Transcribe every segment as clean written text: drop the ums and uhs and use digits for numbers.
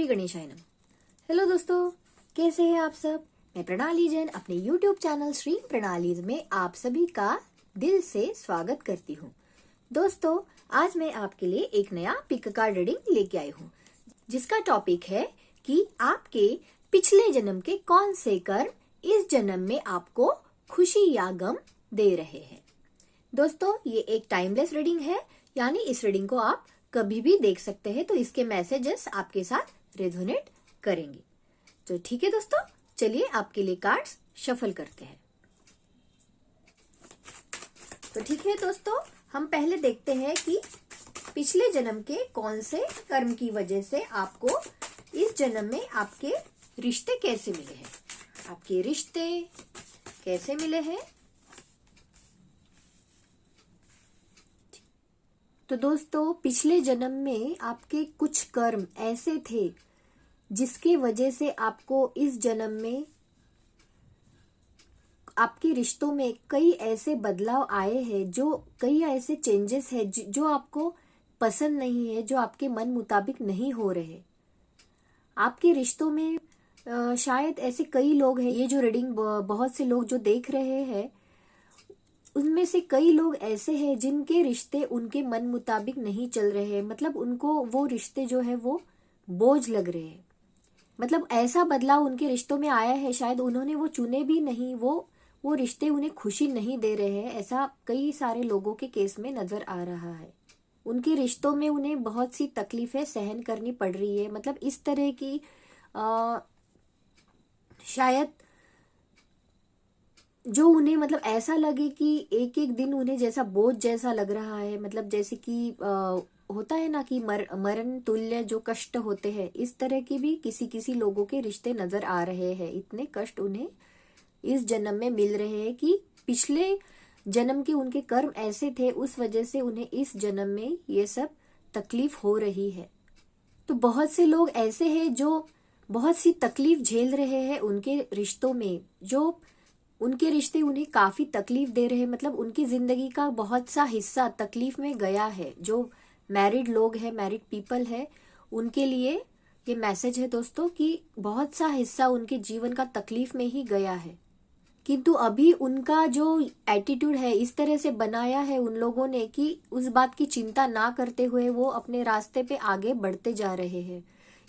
श्री गणेशाय नमः। हेलो दोस्तों, कैसे हैं आप सब। मैं प्रणाली जैन अपने YouTube चैनल श्री प्रणाली में आप सभी का दिल से स्वागत करती हूँ। दोस्तों, आज मैं आपके लिए एक नया पिक कार्ड रीडिंग लेके आई हूँ, जिसका टॉपिक है कि आपके पिछले जन्म के कौन से कर्म इस जन्म में आपको खुशी या गम दे रहे हैं। दोस्तों, ये एक टाइमलेस रीडिंग है, यानी इस रीडिंग को आप कभी भी देख सकते हैं, तो इसके मैसेजेस आपके साथ रेजोनेट करेंगे। तो ठीक है दोस्तों, चलिए आपके लिए कार्ड्स शफल करते हैं। तो ठीक है दोस्तों, हम पहले देखते हैं कि पिछले जन्म के कौन से कर्म की वजह से आपको इस जन्म में आपके रिश्ते कैसे मिले हैं। आपके रिश्ते कैसे मिले हैं। तो दोस्तों, पिछले जन्म में आपके कुछ कर्म ऐसे थे जिसके वजह से आपको इस जन्म में आपके रिश्तों में कई ऐसे बदलाव आए हैं, जो कई ऐसे चेंजेस है जो आपको पसंद नहीं है, जो आपके मन मुताबिक नहीं हो रहे। आपके रिश्तों में शायद ऐसे कई लोग हैं, ये जो रीडिंग बहुत से लोग जो देख रहे हैं, उनमें से कई लोग ऐसे हैं जिनके रिश्ते उनके मन मुताबिक नहीं चल रहे हैं। मतलब उनको वो रिश्ते जो है वो बोझ लग रहे हैं। मतलब ऐसा बदलाव उनके रिश्तों में आया है, शायद उन्होंने वो चुने भी नहीं, वो रिश्ते उन्हें खुशी नहीं दे रहे हैं। ऐसा कई सारे लोगों के केस में नजर आ रहा है। उनके रिश्तों में उन्हें बहुत सी तकलीफें सहन करनी पड़ रही है। मतलब इस तरह की शायद जो उन्हें मतलब ऐसा लगे कि एक एक दिन उन्हें जैसा बोझ जैसा लग रहा है। मतलब जैसे कि होता है ना कि मरण तुल्य जो कष्ट होते हैं, इस तरह की भी किसी किसी लोगों के रिश्ते नजर आ रहे हैं। इतने कष्ट उन्हें इस जन्म में मिल रहे हैं कि पिछले जन्म के उनके कर्म ऐसे थे, उस वजह से उन्हें इस जन्म में ये सब तकलीफ हो रही है। तो बहुत से लोग ऐसे हैं जो बहुत सी तकलीफ झेल रहे हैं उनके रिश्तों में, जो उनके रिश्ते उन्हें काफी तकलीफ दे रहे हैं। मतलब उनकी जिंदगी का बहुत सा हिस्सा तकलीफ में गया है। जो मैरिड लोग हैं, मैरिड पीपल है, उनके लिए ये मैसेज है दोस्तों कि बहुत सा हिस्सा उनके जीवन का तकलीफ में ही गया है। किंतु अभी उनका जो एटीट्यूड है इस तरह से बनाया है उन लोगों ने कि उस बात की चिंता ना करते हुए वो अपने रास्ते पे आगे बढ़ते जा रहे हैं।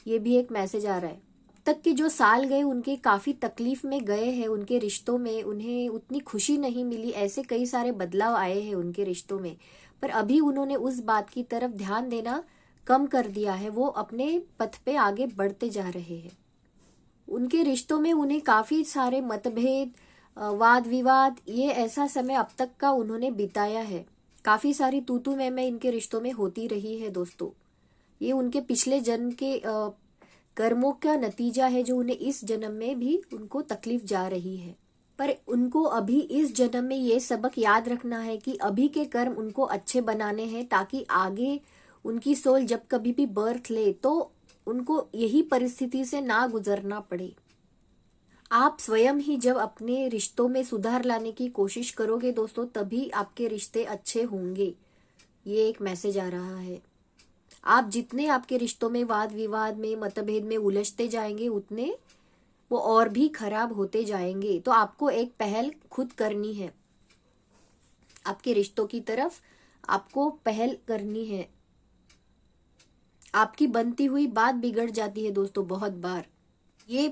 ये भी एक मैसेज आ रहा है। तक के जो साल गए उनके काफी तकलीफ में गए हैं। उनके रिश्तों में उन्हें उतनी खुशी नहीं मिली, ऐसे कई सारे बदलाव आए हैं उनके रिश्तों में। पर अभी उन्होंने उस बात की तरफ ध्यान देना कम कर दिया है। वो अपने पथ पे आगे बढ़ते जा रहे हैं। उनके रिश्तों में उन्हें काफी सारे मतभेद, वाद विवाद, ये ऐसा समय अब तक का उन्होंने बिताया है। काफी सारी तू मैं इनके रिश्तों में होती रही है दोस्तों। ये उनके पिछले जन्म के कर्मों का नतीजा है, जो उन्हें इस जन्म में भी उनको तकलीफ जा रही है। पर उनको अभी इस जन्म में ये सबक याद रखना है कि अभी के कर्म उनको अच्छे बनाने हैं, ताकि आगे उनकी सोल जब कभी भी बर्थ ले तो उनको यही परिस्थिति से ना गुजरना पड़े। आप स्वयं ही जब अपने रिश्तों में सुधार लाने की कोशिश करोगे दोस्तों, तभी आपके रिश्ते अच्छे होंगे। ये एक मैसेज आ रहा है। आप जितने आपके रिश्तों में वाद विवाद में, मतभेद में उलझते जाएंगे, उतने वो और भी खराब होते जाएंगे। तो आपको एक पहल खुद करनी है। आपके रिश्तों की तरफ आपको पहल करनी है। आपकी बनती हुई बात बिगड़ जाती है दोस्तों बहुत बार। ये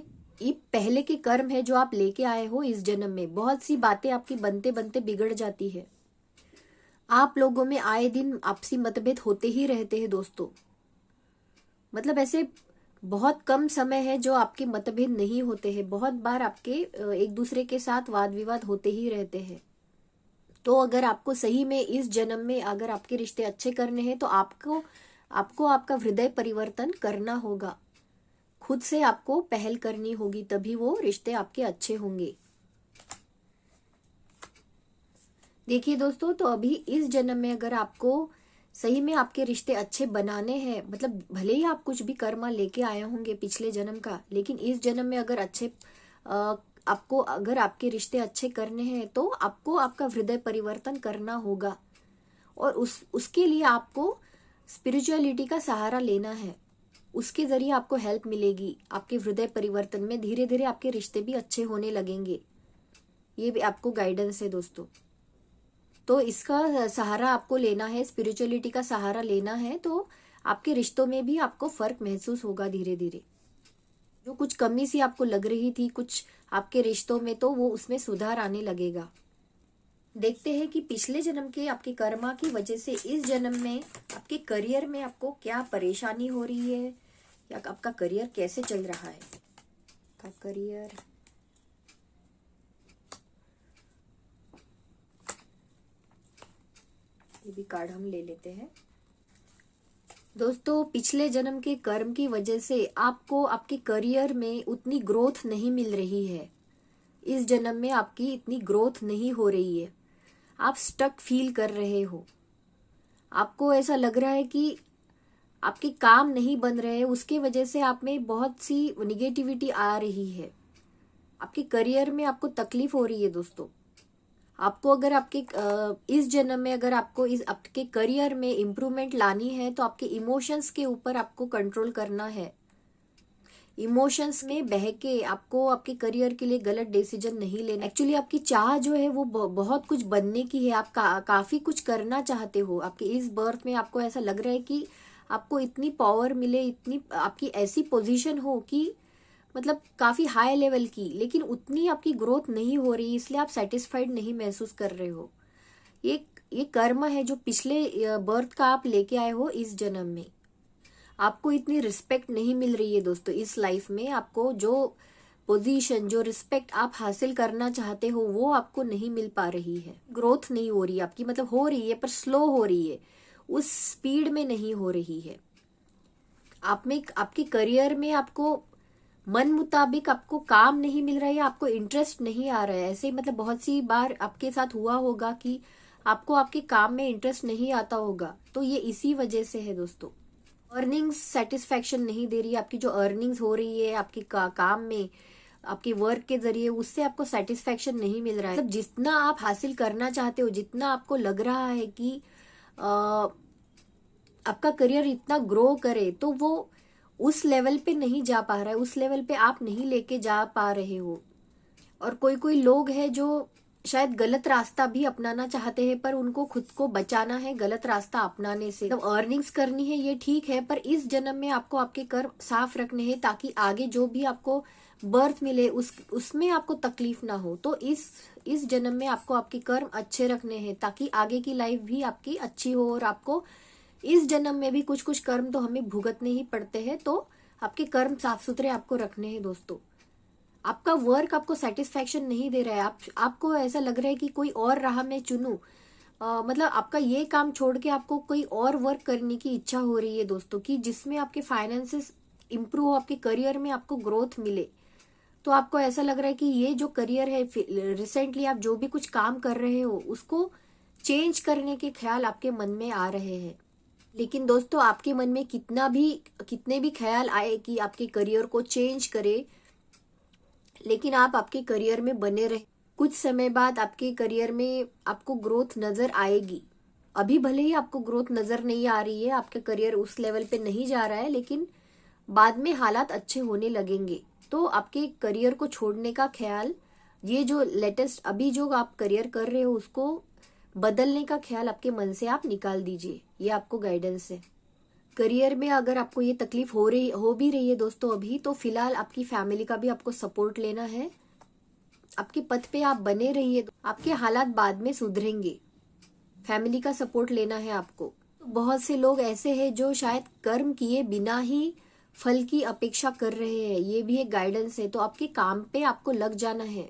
पहले के कर्म है जो आप लेके आए हो इस जन्म में। बहुत सी बातें आपकी बनते बनते बिगड़ जाती है। आप लोगों में आए दिन आपसी मतभेद होते ही रहते हैं दोस्तों। मतलब ऐसे बहुत कम समय है जो आपके मतभेद नहीं होते हैं। बहुत बार आपके एक दूसरे के साथ वाद विवाद होते ही रहते हैं। तो अगर आपको सही में इस जन्म में अगर आपके रिश्ते अच्छे करने हैं, तो आपको आपका हृदय परिवर्तन करना होगा। खुद से आपको पहल करनी होगी, तभी वो रिश्ते आपके अच्छे होंगे। देखिए दोस्तों, तो अभी इस जन्म में अगर आपको सही में आपके रिश्ते अच्छे बनाने हैं, मतलब भले ही आप कुछ भी कर्मा लेके आए होंगे पिछले जन्म का, लेकिन इस जन्म में अगर आपको अगर आपके रिश्ते अच्छे करने हैं, तो आपको आपका हृदय परिवर्तन करना होगा। और उसके लिए आपको स्पिरिचुअलिटी का सहारा लेना है। उसके जरिए आपको हेल्प मिलेगी आपके हृदय परिवर्तन में। धीरे धीरे आपके रिश्ते भी अच्छे होने लगेंगे। ये भी आपको गाइडेंस है दोस्तों। तो इसका सहारा आपको लेना है, स्पिरिचुअलिटी का सहारा लेना है, तो आपके रिश्तों में भी आपको फर्क महसूस होगा धीरे धीरे। जो कुछ कमी सी आपको लग रही थी कुछ आपके रिश्तों में, तो वो उसमें सुधार आने लगेगा। देखते हैं कि पिछले जन्म के आपके कर्मा की वजह से इस जन्म में आपके करियर में आपको क्या परेशानी हो रही है, या आपका करियर कैसे चल रहा है। का करियर, ये भी कार्ड हम ले लेते हैं दोस्तों। पिछले जन्म के कर्म की वजह से आपको आपके करियर में उतनी ग्रोथ नहीं मिल रही है। इस जन्म में आपकी इतनी ग्रोथ नहीं हो रही है। आप स्टक फील कर रहे हो। आपको ऐसा लग रहा है कि आपके काम नहीं बन रहे हैं, उसके वजह से आप में बहुत सी निगेटिविटी आ रही है। आपके करियर में आपको तकलीफ हो रही है दोस्तों। आपको अगर आपके इस जन्म में अगर आपको इस आपके करियर में इम्प्रूवमेंट लानी है, तो आपके इमोशंस के ऊपर आपको कंट्रोल करना है। इमोशंस में बह के आपको आपके करियर के लिए गलत डिसीजन नहीं लेना। एक्चुअली आपकी चाह जो है वो बहुत कुछ बनने की है। आप काफी कुछ करना चाहते हो। आपके इस बर्थ में आपको ऐसा लग रहा है कि आपको इतनी पावर मिले, इतनी आपकी ऐसी पोजीशन हो कि मतलब काफी हाई लेवल की, लेकिन उतनी आपकी ग्रोथ नहीं हो रही, इसलिए आप सेटिस्फाइड नहीं महसूस कर रहे हो। ये कर्म है जो पिछले बर्थ का आप लेके आए हो इस जन्म में। आपको इतनी रिस्पेक्ट नहीं मिल रही है दोस्तों इस लाइफ में। आपको जो पोजीशन, जो रिस्पेक्ट आप हासिल करना चाहते हो, वो आपको नहीं मिल पा रही है। ग्रोथ नहीं हो रही आपकी, मतलब हो रही है पर स्लो हो रही है, उस स्पीड में नहीं हो रही है। आप में आपके करियर में आपको मन मुताबिक आपको काम नहीं मिल रहा है, आपको इंटरेस्ट नहीं आ रहा है। ऐसे मतलब बहुत सी बार आपके साथ हुआ होगा कि आपको आपके काम में इंटरेस्ट नहीं आता होगा, तो ये इसी वजह से है दोस्तों। अर्निंग्स सेटिस्फेक्शन नहीं दे रही है। आपकी जो अर्निंग्स हो रही है आपके काम में, आपके वर्क के जरिए, उससे आपको सेटिस्फेक्शन नहीं मिल रहा है। मतलब जितना आप हासिल करना चाहते हो, जितना आपको लग रहा है कि आपका करियर इतना ग्रो करे, तो वो उस लेवल पे नहीं जा पा रहा है, उस लेवल पे आप नहीं लेके जा पा रहे हो। और कोई कोई लोग हैं जो शायद गलत रास्ता भी अपनाना चाहते हैं, पर उनको खुद को बचाना है गलत रास्ता अपनाने से। तो अर्निंग्स करनी है ये ठीक है, पर इस जन्म में आपको आपके कर्म साफ रखने हैं, ताकि आगे जो भी आपको बर्थ मिले उसमें आपको तकलीफ ना हो। तो इस जन्म में आपको आपके कर्म अच्छे रखने हैं, ताकि आगे की लाइफ भी आपकी अच्छी हो। और आपको इस जन्म में भी कुछ कुछ कर्म तो हमें भुगतने ही पड़ते हैं, तो आपके कर्म साफ सुथरे आपको रखने हैं दोस्तों। आपका वर्क आपको सेटिस्फेक्शन नहीं दे रहा है, आपको ऐसा लग रहा है कि कोई और राह में चुनूं। मतलब आपका ये काम छोड़ के आपको कोई और वर्क करने की इच्छा हो रही है दोस्तों, कि जिसमें आपके फाइनेंसेस इंप्रूव हो, आपके करियर में आपको ग्रोथ मिले। तो आपको ऐसा लग रहा है कि ये जो करियर है, रिसेंटली आप जो भी कुछ काम कर रहे हो, उसको चेंज करने के ख्याल आपके मन में आ रहे हैं। लेकिन दोस्तों आपके मन में कितने भी ख्याल आए कि आपके करियर को चेंज करे, लेकिन आप आपके करियर में बने रहे, कुछ समय बाद आपके करियर में आपको ग्रोथ नजर आएगी। अभी भले ही आपको ग्रोथ नजर नहीं आ रही है, आपका करियर उस लेवल पे नहीं जा रहा है, लेकिन बाद में हालात अच्छे होने लगेंगे। तो आपके करियर को छोड़ने का ख्याल, ये जो लेटेस्ट अभी जो आप करियर कर रहे हो, उसको बदलने का ख्याल आपके मन से आप निकाल दीजिए। ये आपको गाइडेंस है। करियर में अगर आपको ये तकलीफ हो भी रही है दोस्तों अभी, तो फिलहाल आपकी फैमिली का भी आपको सपोर्ट लेना है। आपके पथ पे आप बने रहिए, आपके हालात बाद में सुधरेंगे। फैमिली का सपोर्ट लेना है आपको। बहुत से लोग ऐसे हैं जो शायद कर्म किए बिना ही फल की अपेक्षा कर रहे हैं, ये भी एक गाइडेंस है। तो आपके काम पे आपको लग जाना है।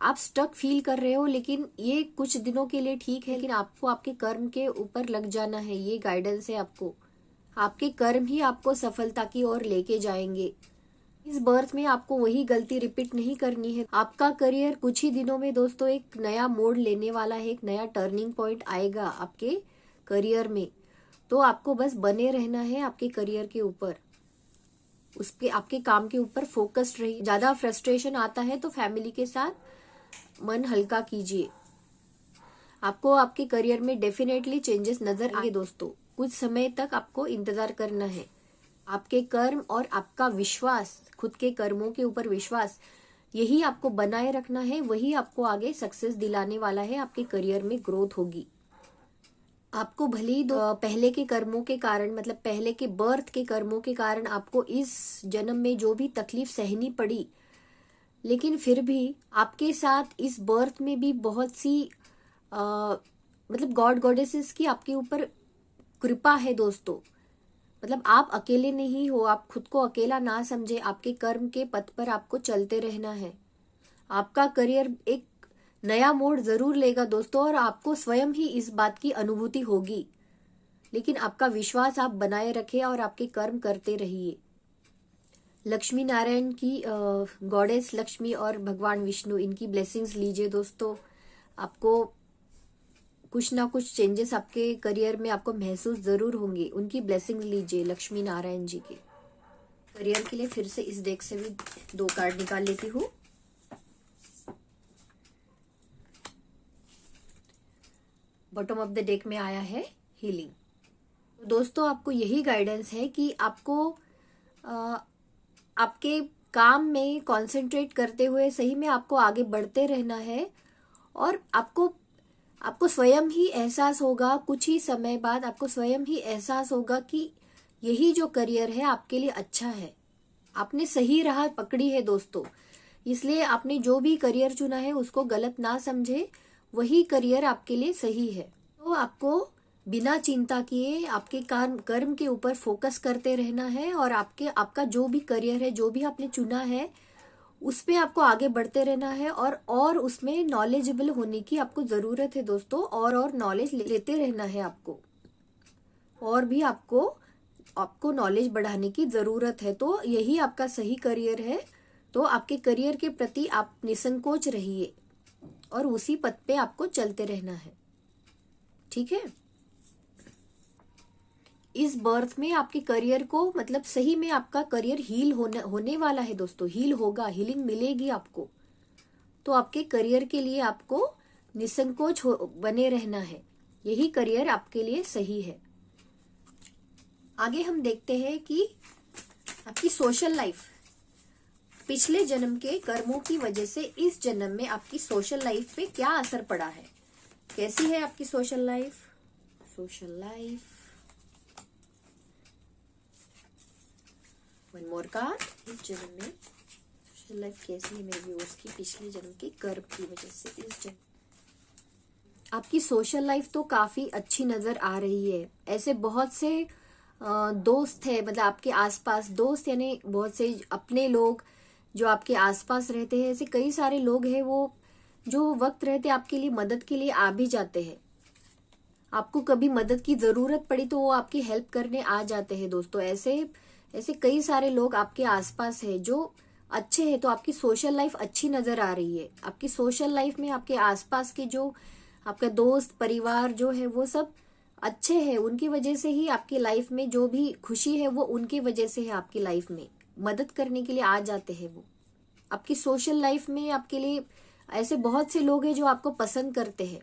आप स्टक फील कर रहे हो, लेकिन ये कुछ दिनों के लिए ठीक है, लेकिन आपको आपके कर्म के ऊपर लग जाना है। ये गाइडेंस है आपको। आपके कर्म ही आपको सफलता की ओर लेके जाएंगे। इस बर्थ में आपको वही गलती रिपीट नहीं करनी है। आपका करियर कुछ ही दिनों में दोस्तों एक नया मोड़ लेने वाला है, एक नया टर्निंग पॉइंट आएगा आपके करियर में। तो आपको बस बने रहना है आपके करियर के ऊपर, उसके आपके काम के ऊपर फोकस्ड रहिए। ज्यादा फ्रस्ट्रेशन आता है तो फैमिली के साथ मन हल्का कीजिए। आपको आपके करियर में डेफिनेटली चेंजेस नजर आए दोस्तों। कुछ समय तक आपको इंतजार करना है। आपके कर्म और आपका विश्वास, खुद के कर्मों के ऊपर विश्वास, यही आपको बनाए रखना है। वही आपको आगे सक्सेस दिलाने वाला है, आपके करियर में ग्रोथ होगी। आपको भले ही पहले के कर्मों के कारण, मतलब पहले के बर्थ के कर्मों के कारण आपको इस जन्म में जो भी तकलीफ सहनी पड़ी, लेकिन फिर भी आपके साथ इस बर्थ में भी बहुत सी मतलब गॉड गॉडेसेस की आपके ऊपर कृपा है दोस्तों। मतलब आप अकेले नहीं हो, आप खुद को अकेला ना समझे। आपके कर्म के पथ पर आपको चलते रहना है। आपका करियर एक नया मोड़ जरूर लेगा दोस्तों, और आपको स्वयं ही इस बात की अनुभूति होगी। लेकिन आपका विश्वास आप बनाए रखें और आपके कर्म करते रहिए। लक्ष्मी नारायण की, गॉडेस लक्ष्मी और भगवान विष्णु, इनकी ब्लेसिंग्स लीजिए दोस्तों। आपको कुछ ना कुछ चेंजेस आपके करियर में आपको महसूस जरूर होंगे। उनकी ब्लेसिंग्स लीजिए लक्ष्मी नारायण जी के। करियर के लिए फिर से इस डेक से भी 2 कार्ड निकाल लेती हूँ। बॉटम ऑफ द डेक में आया है हीलिंग। दोस्तों आपको यही गाइडेंस है कि आपको आपके काम में कंसंट्रेट करते हुए सही में आपको आगे बढ़ते रहना है। और आपको स्वयं ही एहसास होगा, कुछ ही समय बाद आपको स्वयं ही एहसास होगा कि यही जो करियर है आपके लिए अच्छा है। आपने सही राह पकड़ी है दोस्तों। इसलिए आपने जो भी करियर चुना है उसको गलत ना समझे, वही करियर आपके लिए सही है। तो आपको बिना चिंता किए आपके कर्म के ऊपर फोकस करते रहना है, और आपका जो भी करियर है, जो भी आपने चुना है, उस पे आपको आगे बढ़ते रहना है। और उसमें नॉलेजेबल होने की आपको जरूरत है दोस्तों। और नॉलेज लेते रहना है आपको। और भी आपको नॉलेज बढ़ाने की जरूरत है। तो यही आपका सही करियर है। तो आपके करियर के प्रति आप निसंकोच रहिए और उसी पथ पे आपको चलते रहना है। ठीक है। इस बर्थ में आपके करियर को, मतलब सही में आपका करियर हील होने वाला है दोस्तों। हील होगा, हीलिंग मिलेगी आपको। तो आपके करियर के लिए आपको निसंकोच बने रहना है। यही करियर आपके लिए सही है। आगे हम देखते हैं कि आपकी सोशल लाइफ, पिछले जन्म के कर्मों की वजह से इस जन्म में आपकी सोशल लाइफ पे क्या असर पड़ा है। कैसी है आपकी social life. One more card. इस जन्म में सोशल लाइफ कैसी है मेरे व्यूअर्स की, पिछले जन्म के कर्म की वजह से इस जन्म। आपकी सोशल लाइफ तो काफी अच्छी नजर आ रही है। ऐसे बहुत से दोस्त है, मतलब आपके आसपास दोस्त, यानी बहुत से अपने लोग जो आपके आसपास रहते हैं। ऐसे कई सारे लोग हैं वो जो वक्त रहते आपके लिए मदद के लिए आ भी जाते हैं। आपको कभी मदद की जरूरत पड़ी तो वो आपकी हेल्प करने आ जाते हैं दोस्तों। ऐसे कई सारे लोग आपके आसपास है जो अच्छे हैं। तो आपकी सोशल लाइफ अच्छी नजर आ रही है। आपकी सोशल लाइफ में आपके आसपास के जो आपका दोस्त परिवार जो है वो सब अच्छे हैं। उनकी वजह से ही आपकी लाइफ में जो भी खुशी है वो उनकी वजह से है। आपकी लाइफ में मदद करने के लिए आ जाते हैं वो। आपकी सोशल लाइफ में आपके लिए ऐसे बहुत से लोग हैं जो आपको पसंद करते हैं।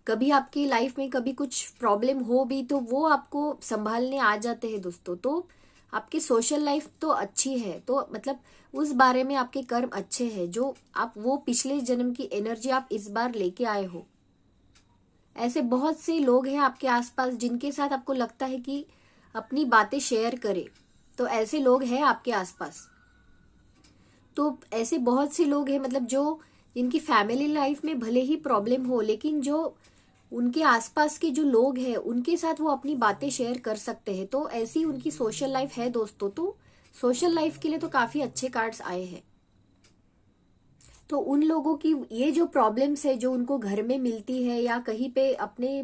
कभी आपकी लाइफ में कभी कुछ प्रॉब्लम हो भी तो वो आपको संभालने आ जाते हैं दोस्तों। तो आपकी सोशल लाइफ तो अच्छी है। तो मतलब उस बारे में आपके कर्म अच्छे हैं, जो आप वो पिछले जन्म की एनर्जी आप इस बार लेके आए हो। ऐसे बहुत से लोग हैं आपके आसपास जिनके साथ आपको लगता है कि अपनी बातें शेयर करें। तो ऐसे लोग हैं आपके आसपास। तो ऐसे बहुत से लोग हैं, मतलब जो जिनकी फैमिली लाइफ में भले ही प्रॉब्लम हो, लेकिन जो उनके आसपास के जो लोग हैं उनके साथ वो अपनी बातें शेयर कर सकते हैं। तो ऐसी उनकी सोशल लाइफ है दोस्तों। तो सोशल लाइफ के लिए तो काफी अच्छे कार्ड्स आए हैं। तो उन लोगों की ये जो प्रॉब्लम्स है जो उनको घर में मिलती है या कहीं पे अपने,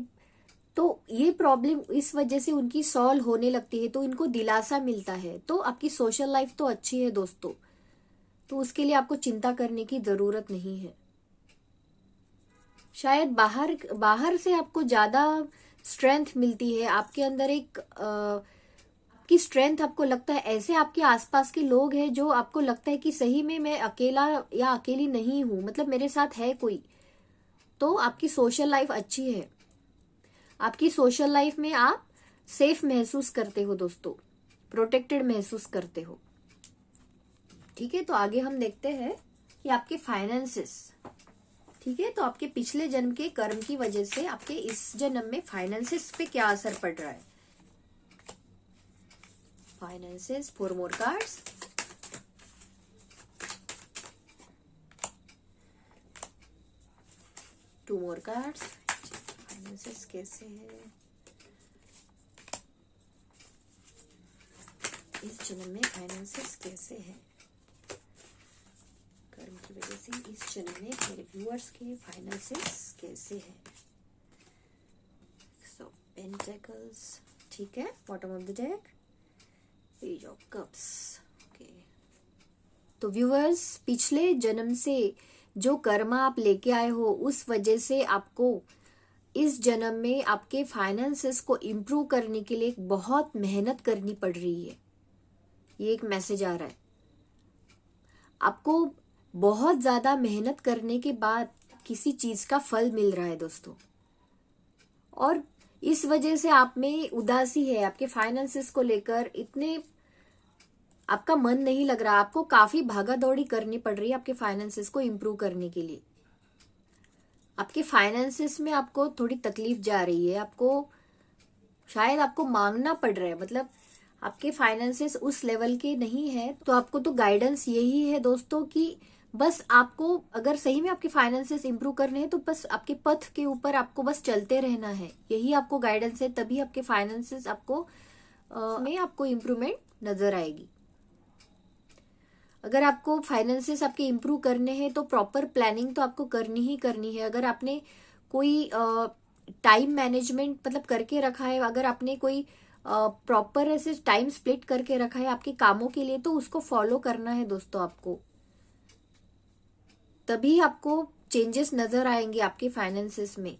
तो ये प्रॉब्लम इस वजह से उनकी सॉल्व होने लगती है। तो इनको दिलासा मिलता है। तो आपकी सोशल लाइफ तो अच्छी है दोस्तों। तो उसके लिए आपको चिंता करने की जरूरत नहीं है। शायद बाहर से आपको ज्यादा स्ट्रेंथ मिलती है। आपके अंदर एक आपकी स्ट्रेंथ आपको लगता है। ऐसे आपके आसपास के लोग हैं जो आपको लगता है कि सही में मैं अकेला या अकेली नहीं हूं, मतलब मेरे साथ है कोई। तो आपकी सोशल लाइफ अच्छी है। आपकी सोशल लाइफ में आप सेफ महसूस करते हो दोस्तों। प्रोटेक्टेड महसूस करते हो। ठीक है, तो आगे हम देखते हैं कि आपके फाइनेंसेस, ठीक है, तो आपके पिछले जन्म के कर्म की वजह से आपके इस जन्म में फाइनेंसेस पे क्या असर पड़ रहा है। Finances, 4 more cards. Two more cards. Finances कैसे है इस जन्म में, फाइनेंसेस कैसे है कर्म की वजह से इस जन्म में मेरे व्यूअर्स के फाइनेंसेस कैसे है। सो पेंटिकल्स, ठीक है, bottom of the deck, page of cups. Okay, तो व्यूअर्स, पिछले जन्म से जो कर्म आप लेके आए हो उस वजह से आपको इस जन्म में आपके फाइनेंसेस को इम्प्रूव करने के लिए बहुत मेहनत करनी पड़ रही है। ये एक मैसेज आ रहा है, आपको बहुत ज्यादा मेहनत करने के बाद किसी चीज का फल मिल रहा है दोस्तों, और इस वजह से आप में उदासी है, आपके फाइनेंसेस को लेकर इतने आपका मन नहीं लग रहा, आपको काफी भागा दौड़ी करनी पड़ रही है आपके फाइनेंसेस को इम्प्रूव करने के लिए। आपके फाइनेंसेस में आपको थोड़ी तकलीफ जा रही है, आपको शायद आपको मांगना पड़ रहा है, मतलब आपके फाइनेंसेस उस लेवल के नहीं है। तो आपको तो गाइडेंस यही है दोस्तों कि बस आपको अगर सही में आपके फाइनेंसेस इंप्रूव करने हैं तो बस आपके पथ के ऊपर आपको बस चलते रहना है, यही आपको गाइडेंस है, तभी आपके फाइनेंसेस आपको में आपको इम्प्रूवमेंट नजर आएगी। अगर आपको फाइनेंसेस आपके इम्प्रूव करने हैं तो प्रॉपर प्लानिंग तो आपको करनी ही करनी है। अगर आपने कोई टाइम मैनेजमेंट मतलब करके रखा है, अगर आपने कोई प्रॉपर ऐसे टाइम स्प्लिट करके रखा है आपके कामों के लिए, तो उसको फॉलो करना है दोस्तों आपको, तभी आपको चेंजेस नजर आएंगे आपके फाइनेंसेस में।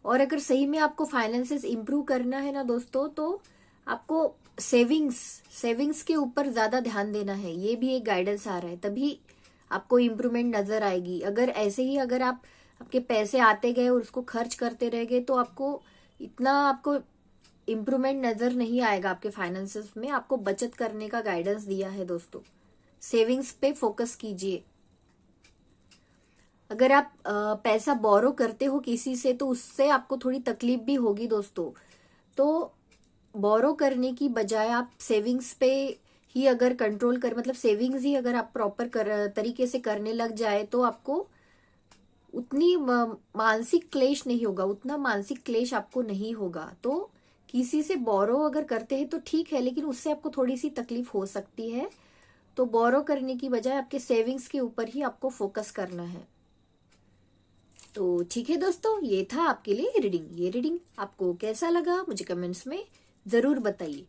और अगर सही में आपको फाइनेंसेस इंप्रूव करना है ना दोस्तों, तो आपको सेविंग्स के ऊपर ज्यादा ध्यान देना है, ये भी एक गाइडेंस आ रहा है, तभी आपको इम्प्रूवमेंट नजर आएगी। अगर ऐसे ही अगर आपके पैसे आते गए और उसको खर्च करते रह गए तो आपको इतना इम्प्रूवमेंट नजर नहीं आएगा आपके फाइनेंसेस में। आपको बचत करने का गाइडेंस दिया है दोस्तों, सेविंग्स पे फोकस कीजिए। अगर आप पैसा बोरो करते हो किसी से तो उससे आपको थोड़ी तकलीफ भी होगी दोस्तों, तो बोरो करने की बजाय आप सेविंग्स पे ही अगर कंट्रोल कर, मतलब सेविंग्स ही अगर आप प्रॉपर तरीके से करने लग जाए तो आपको उतनी मानसिक क्लेश नहीं होगा, उतना मानसिक क्लेश आपको नहीं होगा। तो किसी से बोरो अगर करते हैं तो ठीक है, लेकिन उससे आपको थोड़ी सी तकलीफ हो सकती है। तो बोरो करने की बजाय आपके सेविंग्स के ऊपर ही आपको फोकस करना है। तो ठीक है दोस्तों, ये था आपके लिए रीडिंग। ये रीडिंग आपको कैसा लगा मुझे कमेंट्स में जरूर बताइए।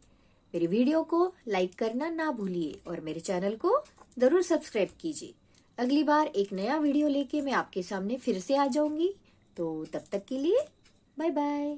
मेरी वीडियो को लाइक करना ना भूलिए और मेरे चैनल को जरूर सब्सक्राइब कीजिए। अगली बार एक नया वीडियो लेके मैं आपके सामने फिर से आ जाऊंगी। तो तब तक के लिए बाय बाय।